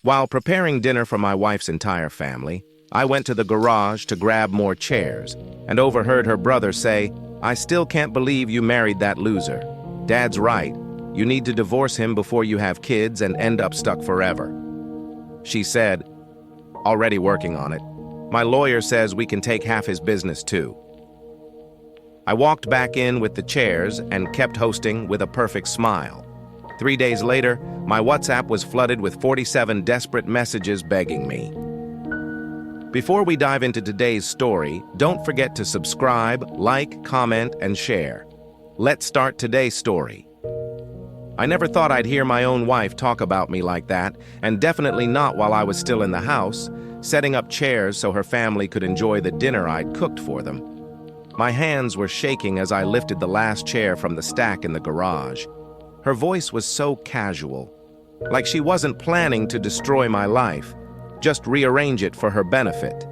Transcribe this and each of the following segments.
While preparing dinner for my wife's entire family, I went to the garage to grab more chairs and overheard her brother say, "I still can't believe you married that loser. Dad's right. You need to divorce him before you have kids and end up stuck forever." She said, "Already working on it. My lawyer says we can take half his business too." I walked back in with the chairs and kept hosting with a perfect smile. 3 days later, my WhatsApp was flooded with 47 desperate messages begging me. Before we dive into today's story, don't forget to subscribe, like, comment, and share. Let's start today's story. I never thought I'd hear my own wife talk about me like that, and definitely not while I was still in the house, setting up chairs so her family could enjoy the dinner I'd cooked for them. My hands were shaking as I lifted the last chair from the stack in the garage. Her voice was so casual, like she wasn't planning to destroy my life, just rearrange it for her benefit.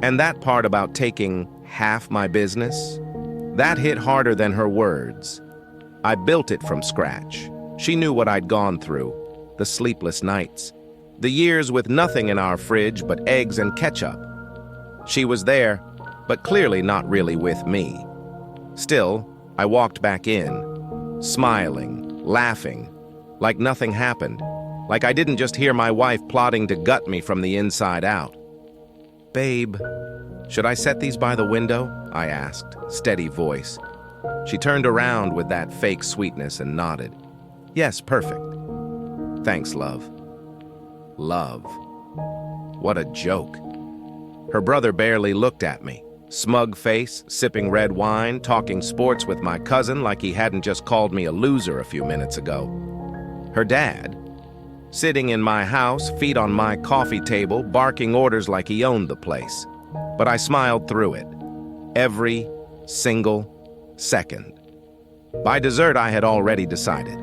And that part about taking half my business, that hit harder than her words. I built it from scratch. She knew what I'd gone through, the sleepless nights, the years with nothing in our fridge but eggs and ketchup. She was there, but clearly not really with me. Still, I walked back in, smiling, laughing, like nothing happened, like I didn't just hear my wife plotting to gut me from the inside out. "Babe, should I set these by the window?" I asked, steady voice. She turned around with that fake sweetness and nodded. "Yes, perfect." "Thanks, love." Love. What a joke. Her brother barely looked at me. Smug face, sipping red wine, talking sports with my cousin like he hadn't just called me a loser a few minutes ago. Her dad, sitting in my house, feet on my coffee table, barking orders like he owned the place. But I smiled through it. Every single second. By dessert, I had already decided.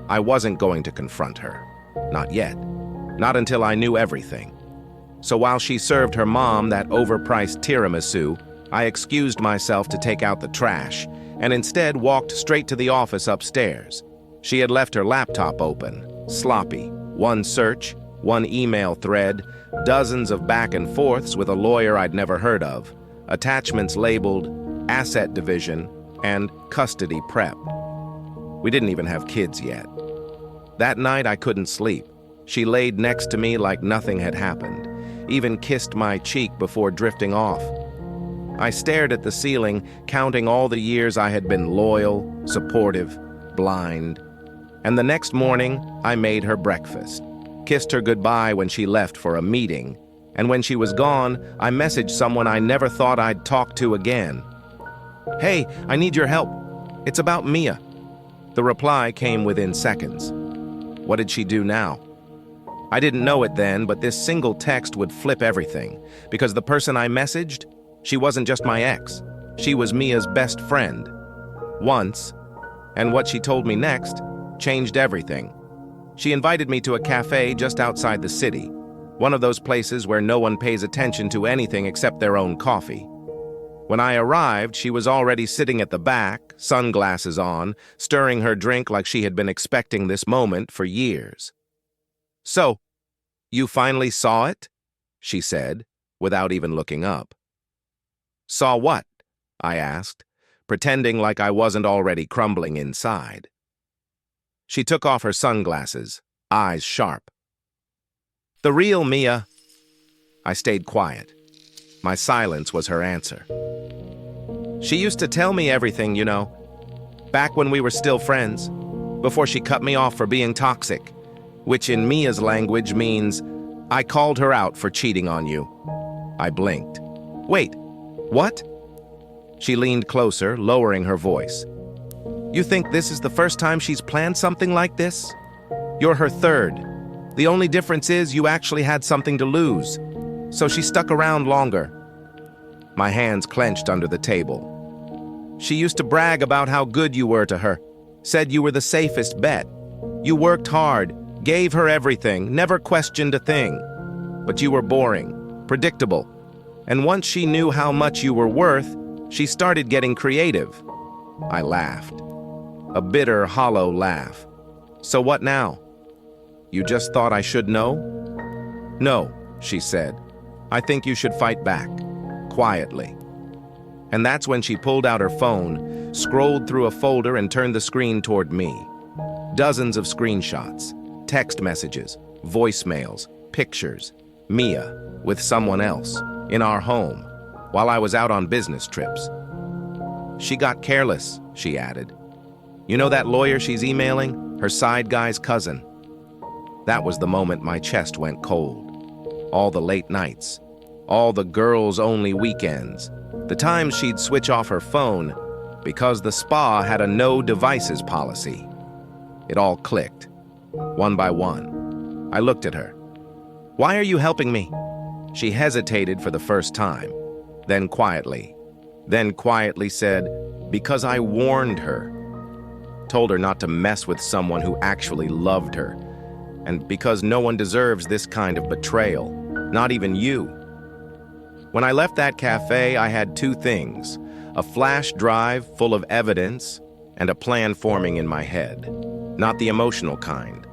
I wasn't going to confront her. Not yet. Not until I knew everything. So while she served her mom that overpriced tiramisu, I excused myself to take out the trash and instead walked straight to the office upstairs. She had left her laptop open, sloppy. One search, one email thread, dozens of back and forths with a lawyer I'd never heard of, attachments labeled asset division and custody prep. We didn't even have kids yet. That night I couldn't sleep. She laid next to me like nothing had happened, even kissed my cheek before drifting off. I stared at the ceiling, counting all the years I had been loyal, supportive, blind. And the next morning, I made her breakfast, kissed her goodbye when she left for a meeting, and when she was gone, I messaged someone I never thought I'd talk to again. "Hey, I need your help. It's about Mia." The reply came within seconds. What did she do now? I didn't know it then, but this single text would flip everything, because the person I messaged, she wasn't just my ex. She was Mia's best friend. Once, and what she told me next changed everything. She invited me to a cafe just outside the city, one of those places where no one pays attention to anything except their own coffee. When I arrived, she was already sitting at the back, sunglasses on, stirring her drink like she had been expecting this moment for years. "So, you finally saw it?" she said, without even looking up. "Saw what?" I asked, pretending like I wasn't already crumbling inside. She took off her sunglasses, eyes sharp. "The real Mia." I stayed quiet. My silence was her answer. "She used to tell me everything, you know, back when we were still friends, before she cut me off for being toxic, which in Mia's language means, I called her out for cheating on you." I blinked. "Wait, what?" She leaned closer, lowering her voice. "You think this is the first time she's planned something like this? You're her third. The only difference is you actually had something to lose, so she stuck around longer." My hands clenched under the table. "She used to brag about how good you were to her, said you were the safest bet. You worked hard, gave her everything, never questioned a thing. But you were boring, predictable. And once she knew how much you were worth, she started getting creative." I laughed. A bitter, hollow laugh. "So what now? You just thought I should know?" "No," she said. "I think you should fight back, quietly." And that's when she pulled out her phone, scrolled through a folder and turned the screen toward me. Dozens of screenshots, text messages, voicemails, pictures. Mia, with someone else, in our home, while I was out on business trips. "She got careless," she added. "You know that lawyer she's emailing? Her side guy's cousin." That was the moment my chest went cold. All the late nights, all the girls-only weekends, the times she'd switch off her phone because the spa had a no-devices policy. It all clicked, one by one. I looked at her. "Why are you helping me?" She hesitated for the first time, then quietly said, "Because I warned her. Told her not to mess with someone who actually loved her, and because no one deserves this kind of betrayal, not even you." When I left that cafe, I had two things: a flash drive full of evidence and a plan forming in my head. Not the emotional kind,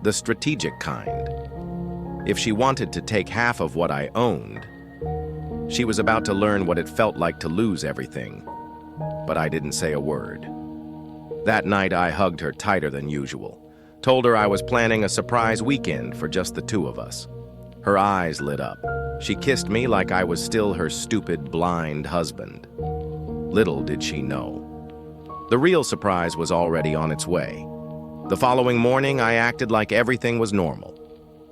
the strategic kind. If she wanted to take half of what I owned, she was about to learn what it felt like to lose everything. But I didn't say a word. That night, I hugged her tighter than usual, told her I was planning a surprise weekend for just the two of us. Her eyes lit up. She kissed me like I was still her stupid, blind husband. Little did she know. The real surprise was already on its way. The following morning, I acted like everything was normal.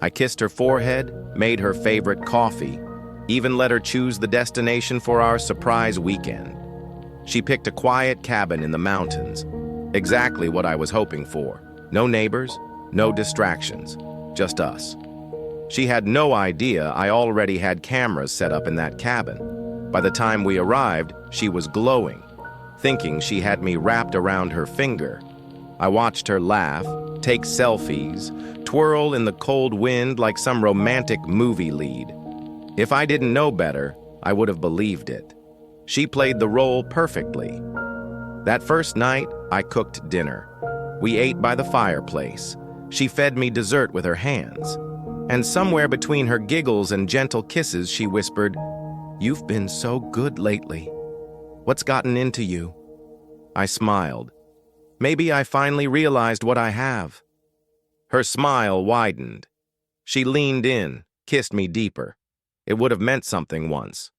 I kissed her forehead, made her favorite coffee, even let her choose the destination for our surprise weekend. She picked a quiet cabin in the mountains, exactly what I was hoping for. No neighbors, no distractions, just us. She had no idea I already had cameras set up in that cabin. By the time we arrived, she was glowing, thinking she had me wrapped around her finger. I watched her laugh, take selfies, twirl in the cold wind like some romantic movie lead. If I didn't know better, I would have believed it. She played the role perfectly. That first night, I cooked dinner. We ate by the fireplace. She fed me dessert with her hands. And somewhere between her giggles and gentle kisses, she whispered, "You've been so good lately. What's gotten into you?" I smiled. Maybe I finally realized what I have. Her smile widened. She leaned in, kissed me deeper. It would have meant something once.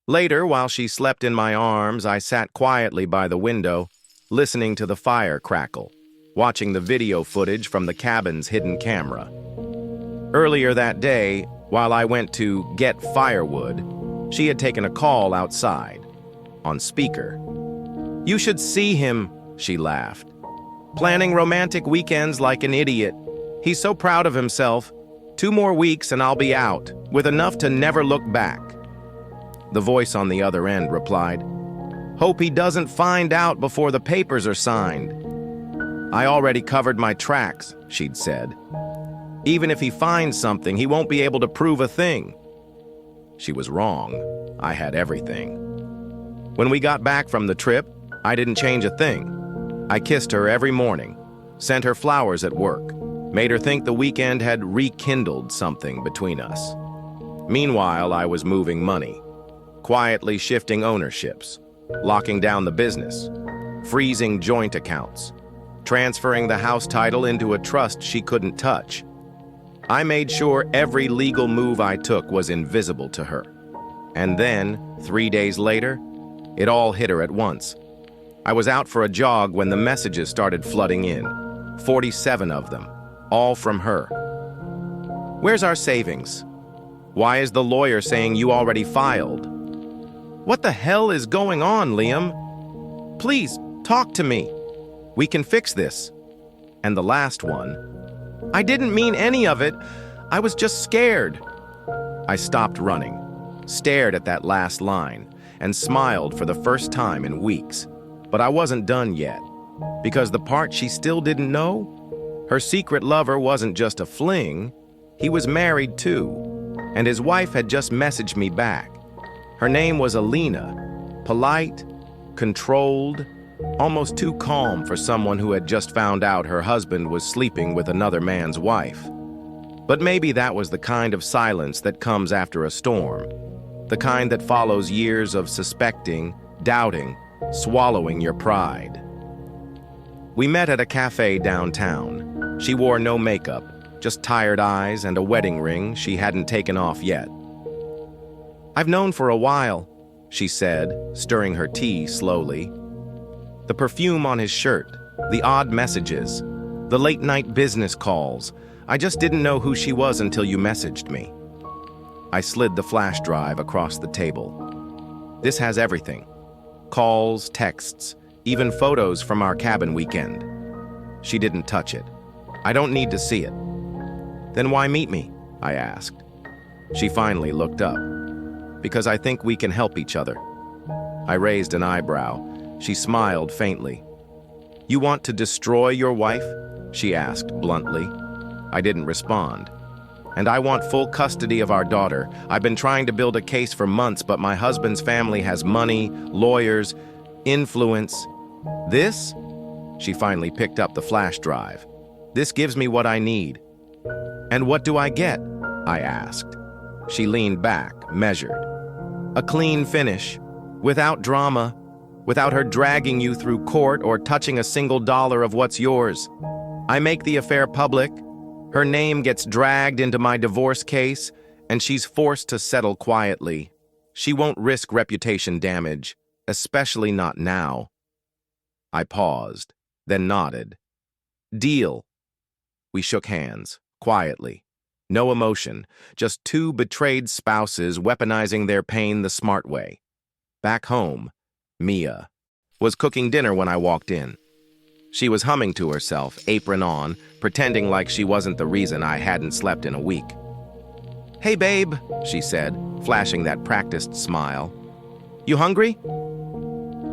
Later, while she slept in my arms, I sat quietly by the window, listening to the fire crackle, watching the video footage from the cabin's hidden camera. Earlier that day, while I went to get firewood, she had taken a call outside, on speaker. "You should see him," she laughed. "Planning romantic weekends like an idiot. He's so proud of himself. 2 more weeks and I'll be out, with enough to never look back." The voice on the other end replied, "Hope he doesn't find out before the papers are signed." "I already covered my tracks," she'd said. "Even if he finds something, he won't be able to prove a thing." She was wrong. I had everything. When we got back from the trip, I didn't change a thing. I kissed her every morning, sent her flowers at work, made her think the weekend had rekindled something between us. Meanwhile, I was moving money, quietly shifting ownerships, locking down the business, freezing joint accounts, transferring the house title into a trust she couldn't touch. I made sure every legal move I took was invisible to her. And then, 3 days later, it all hit her at once. I was out for a jog when the messages started flooding in, 47 of them, all from her. "Where's our savings? Why is the lawyer saying you already filed? What the hell is going on, Liam? Please, talk to me. We can fix this." And the last one, "I didn't mean any of it. I was just scared." I stopped running, stared at that last line, and smiled for the first time in weeks. But I wasn't done yet, because the part she still didn't know, her secret lover wasn't just a fling, he was married too, and his wife had just messaged me back. Her name was Alina, polite, controlled, almost too calm for someone who had just found out her husband was sleeping with another man's wife. But maybe that was the kind of silence that comes after a storm, the kind that follows years of suspecting, doubting, swallowing your pride. We met at a cafe downtown. She wore no makeup, just tired eyes and a wedding ring she hadn't taken off yet. "I've known for a while," she said, stirring her tea slowly. The perfume on his shirt, the odd messages, the late-night business calls. I just didn't know who she was until you messaged me. I slid the flash drive across the table. "This has everything. Calls, texts, even photos from our cabin weekend." She didn't touch it. "I don't need to see it." "Then why meet me?" I asked. She finally looked up. "Because I think we can help each other." I raised an eyebrow. She smiled faintly. "You want to destroy your wife?" she asked bluntly. I didn't respond. "And I want full custody of our daughter. I've been trying to build a case for months, but my husband's family has money, lawyers, influence. This?" She finally picked up the flash drive. "This gives me what I need." "And what do I get?" I asked. She leaned back, measured. "A clean finish, without drama, without her dragging you through court or touching a single dollar of what's yours. I make the affair public. Her name gets dragged into my divorce case, and she's forced to settle quietly. She won't risk reputation damage, especially not now." I paused, then nodded. "Deal." We shook hands, quietly. No emotion, just two betrayed spouses weaponizing their pain the smart way. Back home, Mia was cooking dinner when I walked in. She was humming to herself, apron on, pretending like she wasn't the reason I hadn't slept in a week. "Hey, babe," she said, flashing that practiced smile. "You hungry?"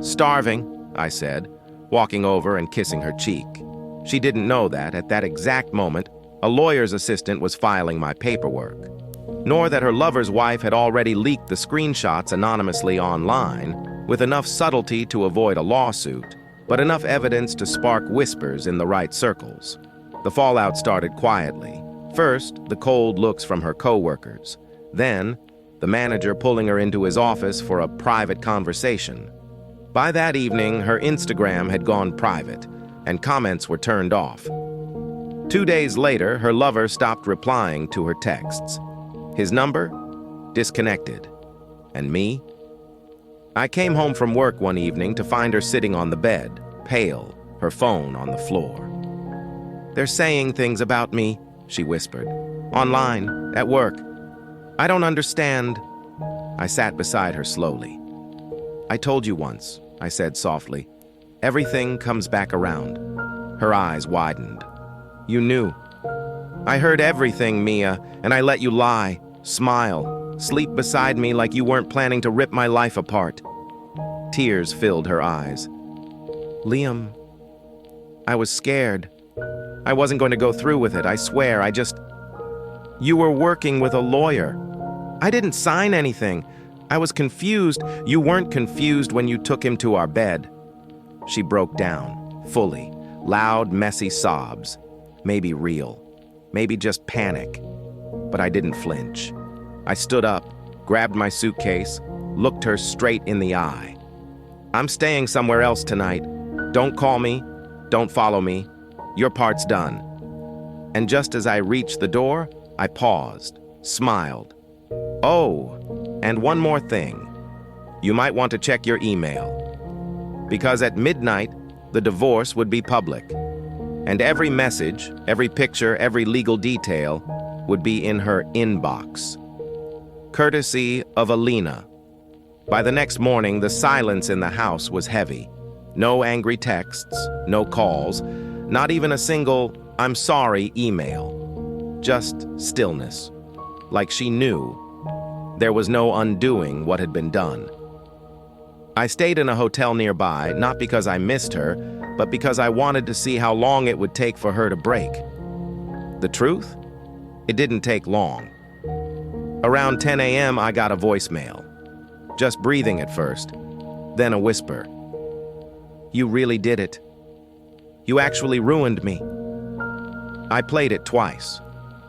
"Starving," I said, walking over and kissing her cheek. She didn't know that, at that exact moment, a lawyer's assistant was filing my paperwork, nor that her lover's wife had already leaked the screenshots anonymously online, with enough subtlety to avoid a lawsuit, but enough evidence to spark whispers in the right circles. The fallout started quietly. First, the cold looks from her coworkers. Then, the manager pulling her into his office for a private conversation. By that evening, her Instagram had gone private, and comments were turned off. 2 days later, her lover stopped replying to her texts. His number? Disconnected. And me? I came home from work one evening to find her sitting on the bed, pale, her phone on the floor. "They're saying things about me," she whispered. "Online, at work. I don't understand." I sat beside her slowly. "I told you once," I said softly. "Everything comes back around." Her eyes widened. "You knew." "I heard everything, Mia, and I let you lie, smile, sleep beside me like you weren't planning to rip my life apart." Tears filled her eyes. "Liam, I was scared. I wasn't going to go through with it, I swear. You were working with a lawyer. I didn't sign anything. I was confused. You weren't confused when you took him to our bed." She broke down, fully, loud, messy sobs. Maybe real, maybe just panic. But I didn't flinch. I stood up, grabbed my suitcase, looked her straight in the eye. "I'm staying somewhere else tonight. Don't call me, don't follow me. Your part's done." And just as I reached the door, I paused, smiled. "Oh, and one more thing. You might want to check your email. Because at midnight, the divorce would be public. And every message, every picture, every legal detail would be in her inbox. Courtesy of Alina." By the next morning, the silence in the house was heavy. No angry texts, no calls, not even a single "I'm sorry" email. Just stillness. Like she knew there was no undoing what had been done. I stayed in a hotel nearby, not because I missed her, but because I wanted to see how long it would take for her to break. The truth? It didn't take long. Around 10 a.m., I got a voicemail. Just breathing at first, then a whisper. "You really did it. You actually ruined me." I played it twice.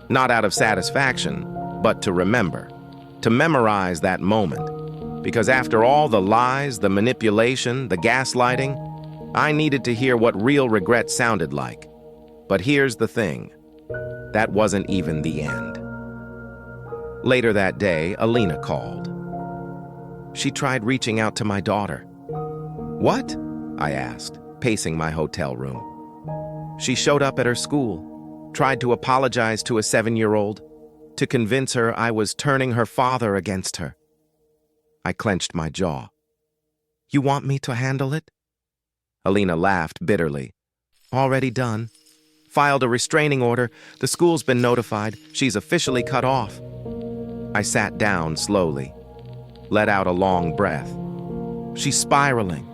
Not out of satisfaction, but to remember. To memorize that moment. Because after all the lies, the manipulation, the gaslighting, I needed to hear what real regret sounded like. But here's the thing. That wasn't even the end. Later that day, Alina called. She tried reaching out to my daughter. What? I asked, pacing my hotel room. She showed up at her school, tried to apologize to a 7-year-old, to convince her I was turning her father against her. I clenched my jaw. You want me to handle it? Alina laughed bitterly. Already done. Filed a restraining order. The school's been notified. She's officially cut off. I sat down slowly, let out a long breath. She's spiraling.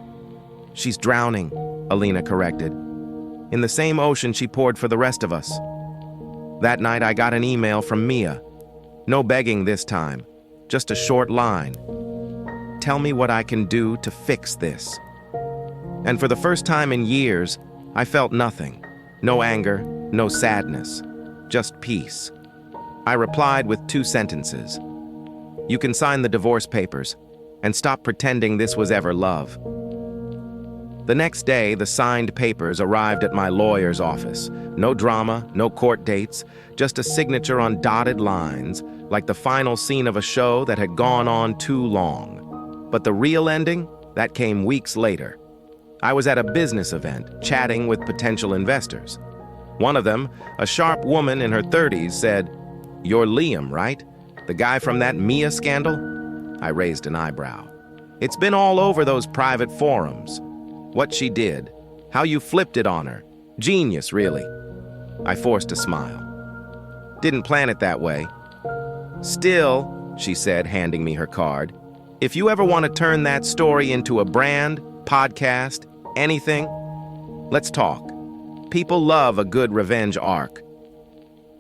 She's drowning, Alina corrected. In the same ocean she poured for the rest of us. That night I got an email from Mia. No begging this time, just a short line. Tell me what I can do to fix this. And for the first time in years, I felt nothing. No anger, no sadness, just peace. I replied with 2 sentences. You can sign the divorce papers and stop pretending this was ever love. The next day, the signed papers arrived at my lawyer's office. No drama, no court dates, just a signature on dotted lines, like the final scene of a show that had gone on too long. But the real ending, that came weeks later. I was at a business event, chatting with potential investors. One of them, a sharp woman in her 30s, said, "You're Liam, right? The guy from that Mia scandal?" I raised an eyebrow. It's been all over those private forums. What she did, how you flipped it on her. Genius, really. I forced a smile. Didn't plan it that way. Still, she said, handing me her card, if you ever want to turn that story into a brand, podcast, anything, let's talk. People love a good revenge arc.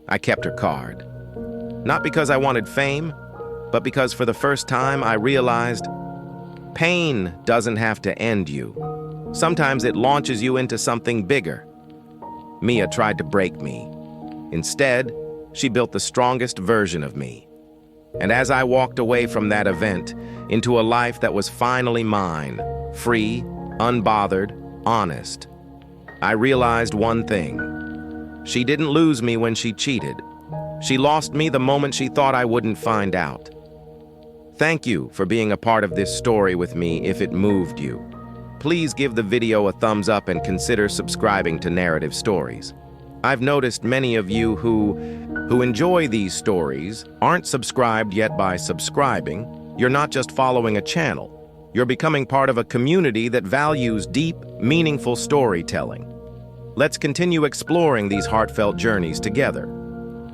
I kept her card. Not because I wanted fame, but because for the first time I realized pain doesn't have to end you. Sometimes it launches you into something bigger. Mia tried to break me. Instead, she built the strongest version of me. And as I walked away from that event into a life that was finally mine, free, unbothered, honest, I realized one thing. She didn't lose me when she cheated. She lost me the moment she thought I wouldn't find out. Thank you for being a part of this story with me if it moved you. Please give the video a thumbs up and consider subscribing to Narrative Stories. I've noticed many of you who enjoy these stories aren't subscribed yet. By subscribing, you're not just following a channel. You're becoming part of a community that values deep, meaningful storytelling. Let's continue exploring these heartfelt journeys together.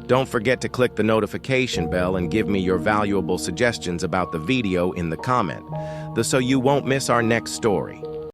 Don't forget to click the notification bell and give me your valuable suggestions about the video in the comment, so you won't miss our next story.